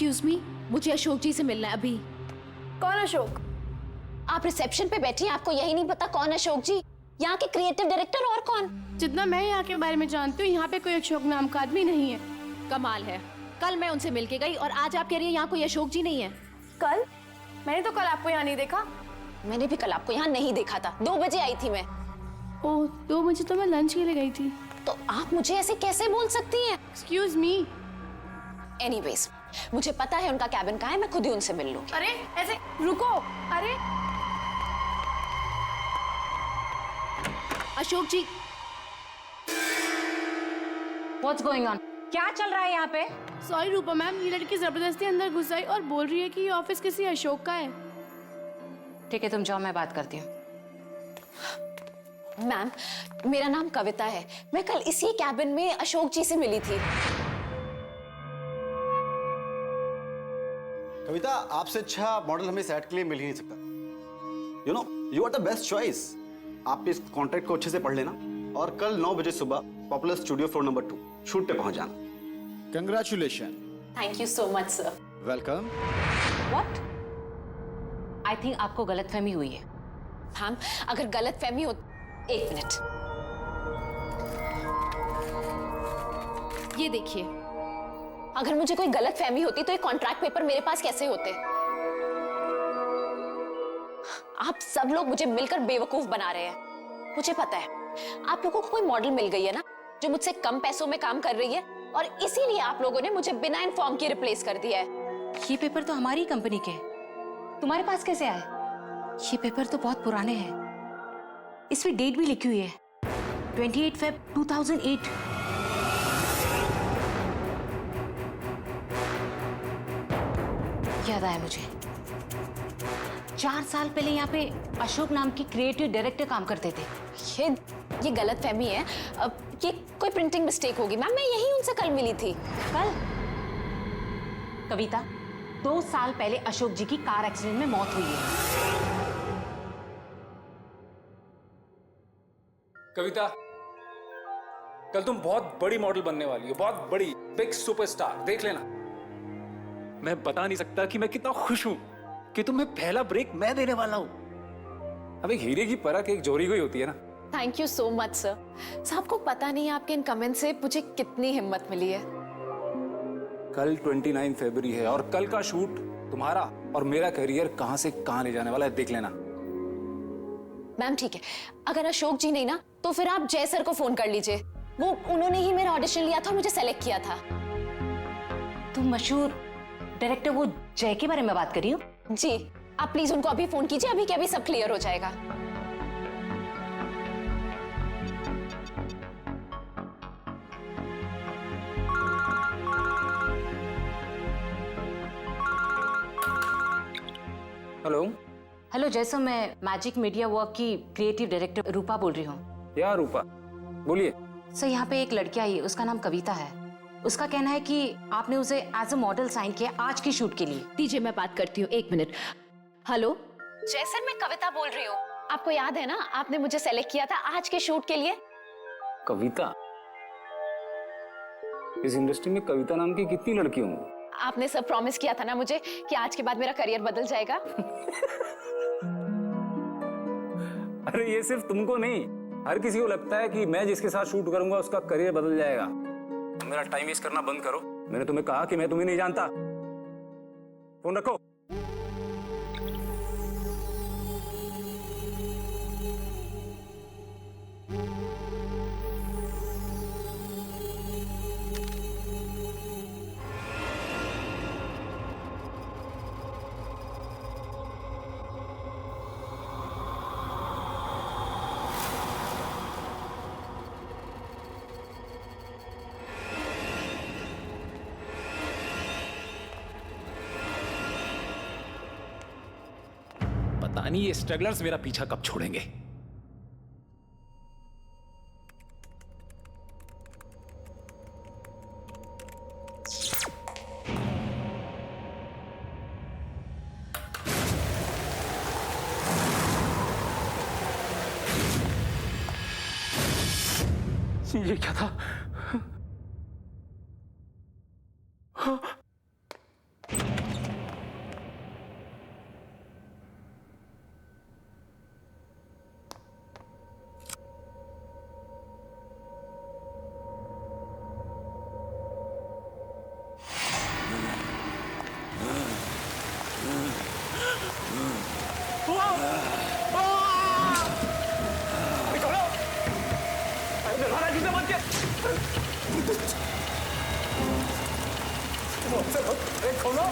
Excuse me, मुझे अशोक जी से मिलना है अभी। कौन अशोक? आप रिसेप्शन पे बैठी हैं, आपको यही नहीं पता कौन अशोक जी? यहाँ के क्रिएटिव डायरेक्टर और कौन? जितना मैं यहाँ के बारे में जानती हूँ, यहाँ पे कोई अशोक नाम का आदमी नहीं है। कमाल है, कल मैं उनसे मिल के गई और आज आप कह रही हैं यहाँ कोई अशोक जी नहीं है। कल? मैंने तो कल आपको यहाँ नहीं देखा। मैंने भी कल आपको यहाँ नहीं देखा था, 2 बजे आई थी मैं। ओह, 2 बजे तो मैं लंच के लिए गई थी। तो आप मुझे ऐसे कैसे बोल सकती हैं? Excuse me. एनीवेज, मुझे पता है उनका कैबिन कहाँ है, मैं खुद ही उनसे मिल लूंगी। अरे ऐसे रुको। अरे अशोक जी, What's going on? क्या चल रहा है यहाँ पे? सॉरी रूपा मैम, ये लड़की जबरदस्ती अंदर घुस आई और बोल रही है कि ये ऑफिस किसी अशोक का है। ठीक है, तुम जाओ, मैं बात करती हूँ। मैम, मेरा नाम कविता है, मैं कल इसी कैबिन में अशोक जी से मिली थी। कविता, आपसे अच्छा मॉडल हमें सेट के लिए मिल ही नहीं सकता। You know, you are the best choice. आप इस कॉन्ट्रैक्ट को अच्छे से पढ़ लेना और कल 9 बजे सुबह popular studio floor number 2 shoot पे पहुंच जाना। Congratulation. Thank you so much sir. Welcome. What? I think आपको गलतफहमी हुई है। मैम, अगर गलतफहमी हो, 1 मिनट। ये देखिए, अगर मुझे कोई गलतफहमी होती तो ये कॉन्ट्रैक्ट पेपर मेरे पास कैसे होते? आप सब लोग मुझे मिलकर बेवकूफ बना रहे हैं। मुझे पता है आप लोगों को कोई मॉडल मिल गई है ना, जो मुझसे कम पैसों में काम कर रही है, और इसीलिए आप लोगों ने मुझे बिना इन्फॉर्म किए रिप्लेस कर दिया है। ये पेपर तो हमारी कंपनी के हैं। तुम्हारे पास कैसे आए? ये पेपर तो बहुत पुराने हैं। इसमें डेट भी लिखी हुई है, 28 Feb 2008। याद आया मुझे, 4 साल पहले यहाँ पे अशोक नाम की क्रिएटिव डायरेक्टर काम करते थे। ये गलतफहमी है। ये कोई प्रिंटिंग मिस्टेक होगी मैम, मैं यही उनसे कल मिली थी। कल? कविता, 2 साल पहले अशोक जी की कार एक्सीडेंट में मौत हुई है। कविता, कल तुम बहुत बड़ी मॉडल बनने वाली हो, बहुत बड़ी, बिग सुपरस्टार, देख लेना। मैं बता नहीं सकता कि मैं कितना खुश हूं कि तुम्हें पहला ब्रेक मैं देने वाला हूं। अब एक हीरे की परख एक जोरी को ही होती है ना। Thank you so much sir. आपको पता नहीं आपके इन कमेंट से मुझे कितनी हिम्मत मिली है। कल 29 फरवरी है और कल का शूट तुम्हारा और मेरा करियर कहां से कहां ले जाने वाला है, देख लेना। मैम ठीक है, अगर अशोक जी नहीं ना, तो फिर आप जय सर को फोन कर लीजिए। वो उन्होंने ही मेरा ऑडिशन लिया था और मुझे सेलेक्ट किया था। तुम मशहूर डायरेक्टर वो जय के बारे में बात कर रही हो? जी, आप प्लीज उनको अभी फोन कीजिए, अभी के अभी सब क्लियर हो जाएगा। हेलो। हेलो जय सर, मैं मैजिक मीडिया वर्क की क्रिएटिव डायरेक्टर रूपा बोल रही हूँ। या रूपा, बोलिए। सर, यहाँ पे एक लड़की आई है, उसका नाम कविता है। उसका कहना है कि आपने उसे एज अ मॉडल साइन किया आज की शूट के लिए। दीजिए मैं बात करती हूँ, 1 मिनट। हेलो जय सर, मैं कविता बोल रही हूँ। आपको याद है ना, आपने मुझे सेलेक्ट किया था आज के शूट के लिए। कविता, इस इंडस्ट्री में कविता नाम की कितनी लड़की होंगी? आपने सब प्रॉमिस किया था ना मुझे कि आज के बाद मेरा करियर बदल जाएगा। अरे ये सिर्फ तुमको नहीं, हर किसी को लगता है कि मैं जिसके साथ शूट करूंगा उसका करियर बदल जाएगा। मेरा टाइम वेस्ट करना बंद करो। मैंने तुम्हें कहा कि मैं तुम्हें नहीं जानता। फोन रखो। पता नहीं ये स्ट्रगलर्स मेरा पीछा कब छोड़ेंगे। ये क्या था? ब्रेक खोलो।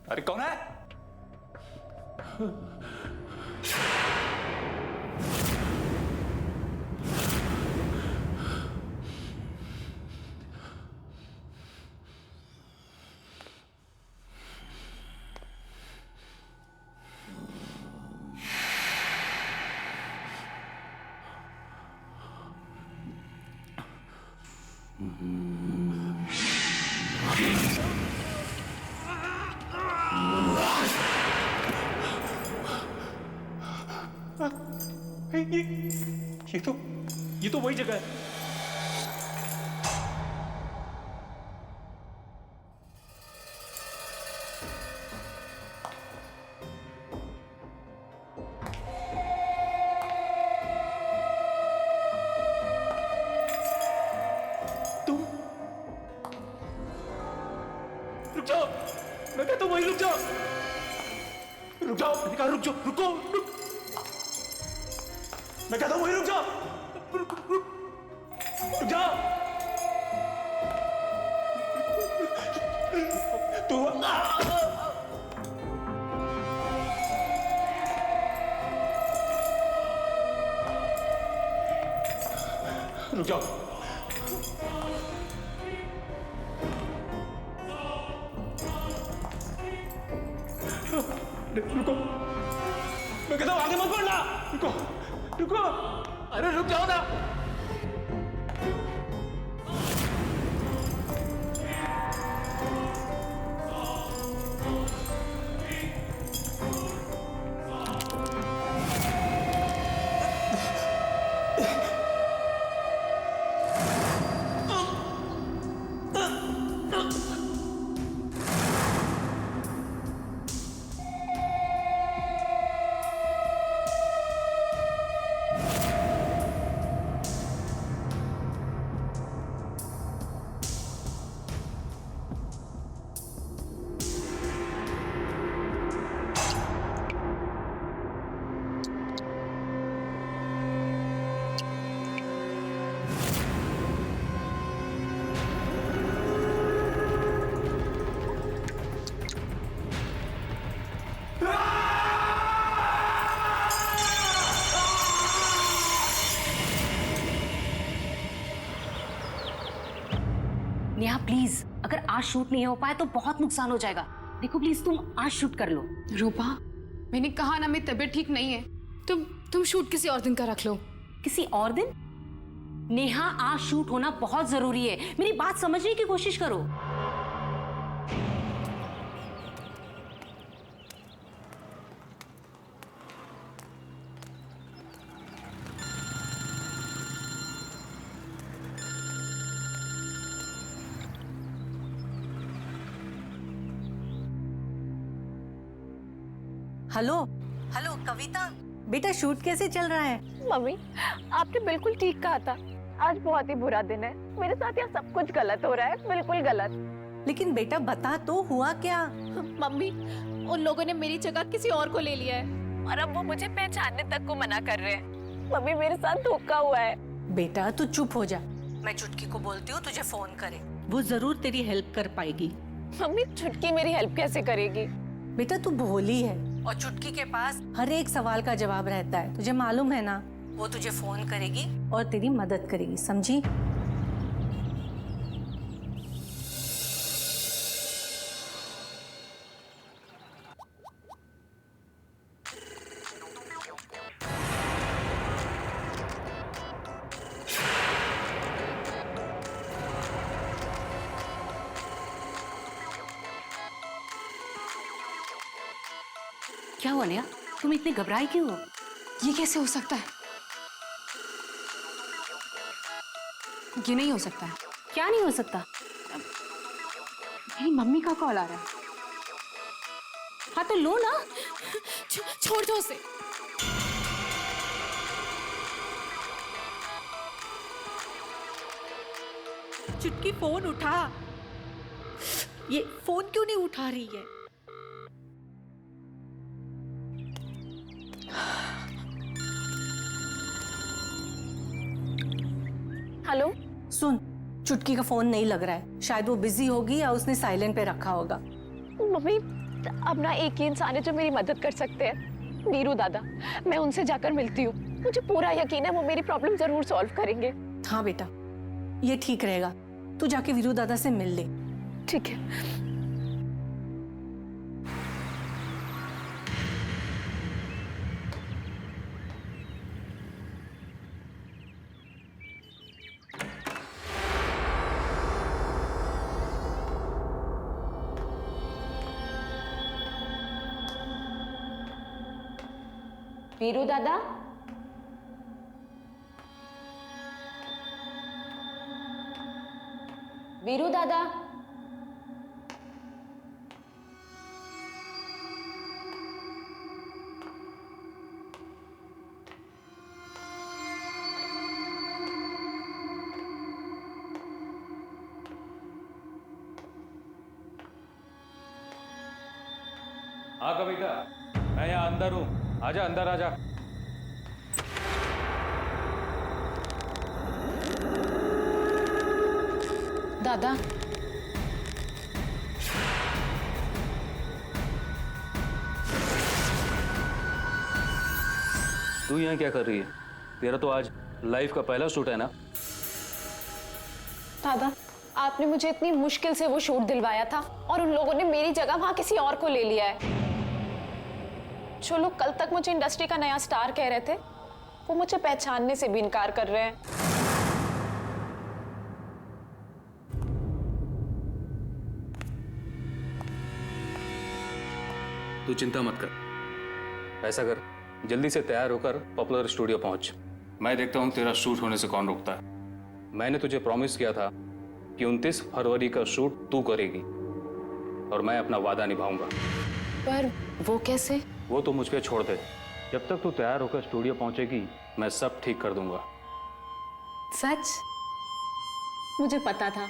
अरे कौन है? ये तो वही जगह है। तुम रुक जाओ, मैं कहता हूं वहीं रुक जाओ, रुक जाओ, मैंने कहा रुक जाओ, रुक, मैं कहता हूं वहीं रुक जाओ, रुक जाओ। तू रुक जाओ, रुको, मैं कहता हूं आगे मत बढ़ना, रुको, अरे रुक जाओ ना। नेहा प्लीज, अगर आज शूट नहीं हो पाए तो बहुत नुकसान हो जाएगा। देखो प्लीज तुम आज शूट कर लो। रूपा, मैंने कहा ना मेरी तबीयत ठीक नहीं है। तुम शूट किसी और दिन का रख लो। किसी और दिन? नेहा आज शूट होना बहुत जरूरी है, मेरी बात समझने की कोशिश करो। हेलो हेलो कविता, बेटा शूट कैसे चल रहा है? मम्मी, आपने बिल्कुल ठीक कहा था। आज बहुत ही बुरा दिन है। मेरे साथ यहाँ सब कुछ गलत हो रहा है, बिल्कुल गलत। लेकिन बेटा बता तो हुआ क्या? मम्मी, उन लोगों ने मेरी जगह किसी और को ले लिया है और अब वो मुझे पहचानने तक को मना कर रहे हैं। मम्मी, मेरे साथ धोखा हुआ है। बेटा तू चुप हो जा, मैं चुटकी को बोलती हूँ तुझे फोन करे, वो जरूर तेरी हेल्प कर पाएगी। मम्मी, चुटकी मेरी हेल्प कैसे करेगी? बेटा तू भोली है और चुटकी के पास हर एक सवाल का जवाब रहता है, तुझे मालूम है ना। वो तुझे फोन करेगी और तेरी मदद करेगी, समझी? क्या हुआ नेहा? तुम इतनी घबराई क्यों हो? ये कैसे हो सकता है? ये नहीं हो सकता है। क्या नहीं हो सकता? मेरी मम्मी का कॉल आ रहा है। हाँ तो लो ना। छोड़ दो उसे। चुटकी फोन उठा। ये फोन क्यों नहीं उठा रही है? हेलो। सुन, चुटकी का फोन नहीं लग रहा है। शायद वो बिजी होगी या उसने साइलेंट पे रखा होगा। मम्मी, अब ना एक ही इंसान है जो मेरी मदद कर सकते हैं, वीरू दादा। मैं उनसे जाकर मिलती हूँ। मुझे पूरा यकीन है वो मेरी प्रॉब्लम जरूर सॉल्व करेंगे। हाँ बेटा, ये ठीक रहेगा। तू जाके वीरू दादा से मिल ले। ठीक है। वीरू दादा, वीरू दादा, हाँ कविता, मैं यहाँ अंदर हूँ। आजा अंदर आजा। दादा, तू यहाँ क्या कर रही है? तेरा तो आज लाइफ का पहला शूट है ना? दादा, आपने मुझे इतनी मुश्किल से वो शूट दिलवाया था और उन लोगों ने मेरी जगह वहां किसी और को ले लिया है। जो लोग कल तक मुझे इंडस्ट्री का नया स्टार कह रहे थे, वो मुझे पहचानने से भी इनकार कर रहे हैं। तू चिंता मत कर। ऐसा कर, जल्दी से तैयार होकर पॉपुलर स्टूडियो पहुंच। मैं देखता हूं तेरा शूट होने से कौन रोकता है। मैंने तुझे प्रॉमिस किया था कि 29 फरवरी का शूट तू करेगी और मैं अपना वादा निभाऊंगा। पर वो कैसे? वो तो मुझ पे छोड़ दे। जब तक तू तैयार होकर स्टूडियो पहुंचेगी, मैं सब ठीक कर दूंगा। सच? मुझे पता था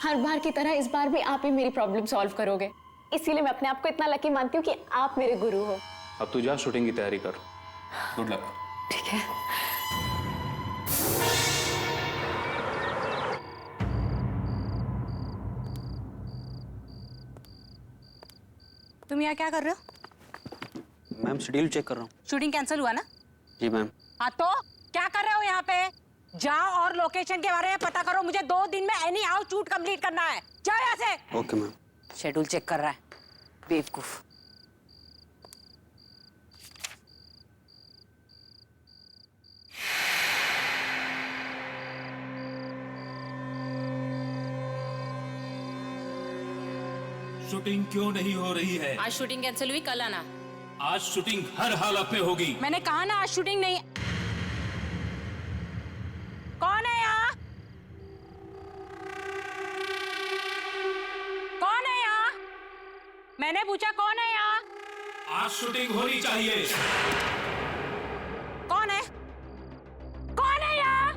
हर बार की तरह इस बार भी आप ही मेरी प्रॉब्लम सॉल्व करोगे। इसीलिए मैं अपने आप को इतना लकी मानती हूँ कि आप मेरे गुरु हो। अब तू जा शूटिंग की तैयारी कर। Good luck. ठीक है। तुम यहाँ क्या कर रहे हो? मैम शेड्यूल चेक कर रहा हूँ। शूटिंग कैंसिल हुआ ना? जी मैम। हाँ तो क्या कर रहे हो यहाँ पे? जाओ और लोकेशन के बारे में पता करो। मुझे 2 दिन में एनी हाउ शूट कंप्लीट करना है। जाओ यहाँ से। Okay ma'am. शेड्यूल चेक कर रहा है, बेवकूफ। शूटिंग क्यों नहीं हो रही है? आज शूटिंग कैंसिल हुई, कल आना। आज शूटिंग हर हालत में होगी। मैंने कहा ना आज शूटिंग नहीं। कौन है यहाँ? कौन है यहाँ? मैंने पूछा कौन है यहाँ? आज शूटिंग होनी चाहिए। कौन है? कौन है यहाँ?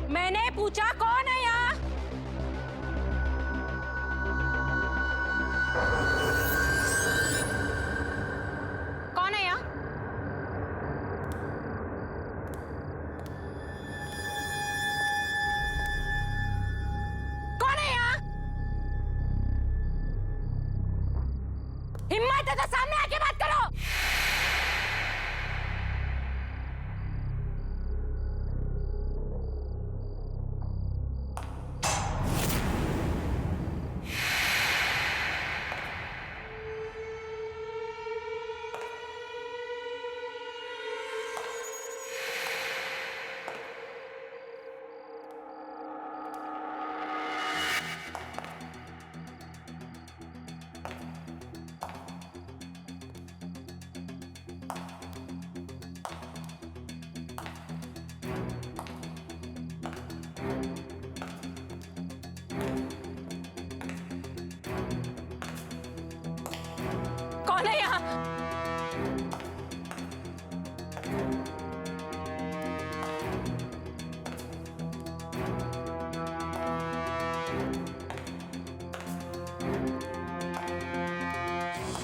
मैंने पूछा कौन है यहाँ? कौन है यहाँ? कौन है यहाँ? हिम्मत है तो सामने आके बात करो।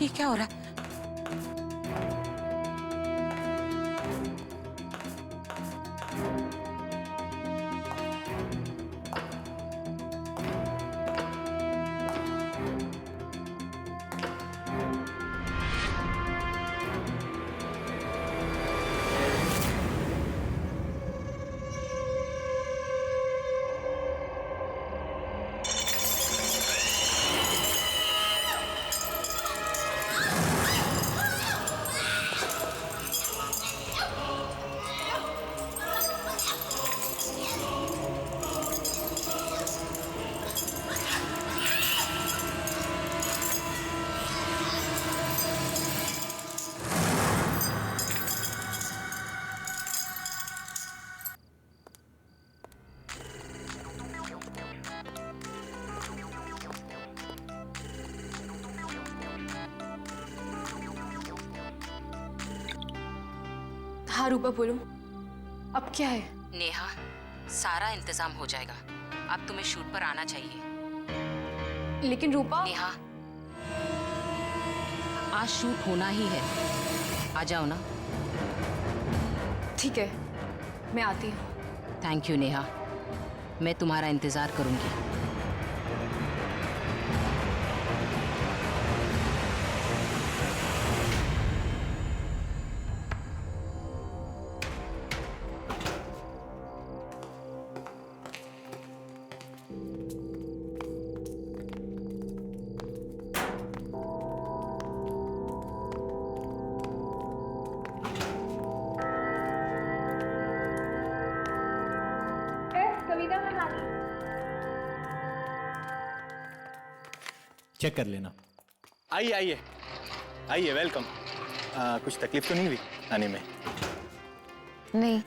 ये क्या हो रहा है? हाँ रूपा बोलो, अब क्या है? नेहा, सारा इंतजाम हो जाएगा। अब तुम्हें शूट पर आना चाहिए। लेकिन रूपा, नेहा, आज शूट होना ही है। आ जाओ ना। ठीक है, मैं आती हूँ। थैंक यू नेहा, मैं तुम्हारा इंतजार करूंगी। चेक कर लेना। आइए आइए आइए, वेलकम। कुछ तकलीफ तो नहीं हुई आने में? नहीं।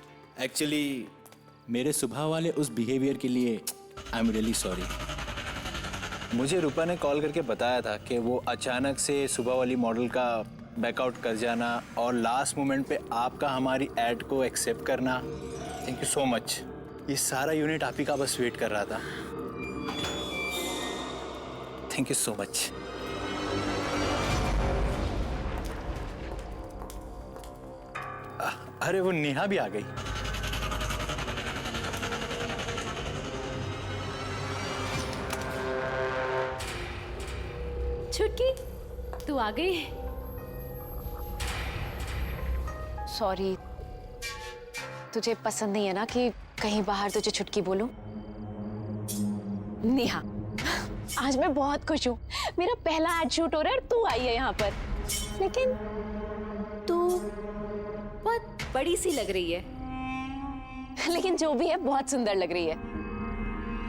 एक्चुअली मेरे सुबह वाले उस बिहेवियर के लिए आई एम रियली सॉरी। मुझे रूपा ने कॉल करके बताया था कि वो अचानक से सुबह वाली मॉडल का बैकआउट कर जाना और लास्ट मोमेंट पे आपका हमारी ऐड को एक्सेप्ट करना। Thank you so much. ये सारा यूनिट आप ही का बस वेट कर रहा था। Thank you so much. अरे वो नेहा भी आ गई। छुटकी, तू आ गई। सॉरी, तुझे पसंद नहीं है ना कि कहीं बाहर तुझे छुटकी बोलूं? नेहा, आज मैं बहुत खुश हूँ। मेरा पहला एड शूट हो रहा है और तू आई है यहाँ पर। लेकिन तू बहुत बड़ी सी लग रही है। लेकिन जो भी है बहुत सुंदर लग रही है।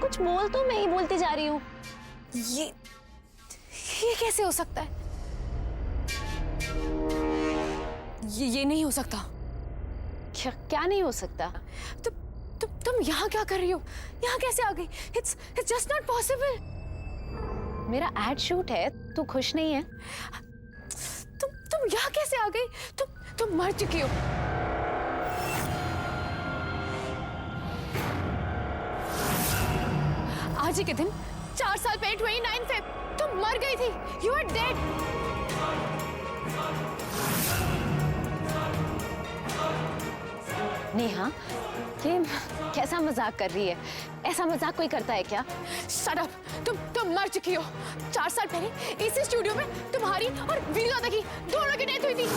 कुछ बोल तो, मैं ही बोलती जा रही हूँ। ये कैसे हो सकता है? ये नहीं हो सकता। क्या नहीं हो सकता? तुम यहाँ क्या कर रही हो? यहाँ कैसे आ गई? It's just not possible. मेरा एड शूट है, तू खुश नहीं है? तुम यहाँ कैसे आ गई? तुम मर चुकी हो। आज ही के दिन 4 साल पहले 29 फेब तुम मर गई थी। You are dead. नेहा, ये कैसा मजाक कर रही है? ऐसा मजाक कोई करता है क्या? Shut up. तुम मर चुकी हो। 4 साल पहले इसी स्टूडियो में तुम्हारी और वीजा की दोनों की डेथ हुई थी।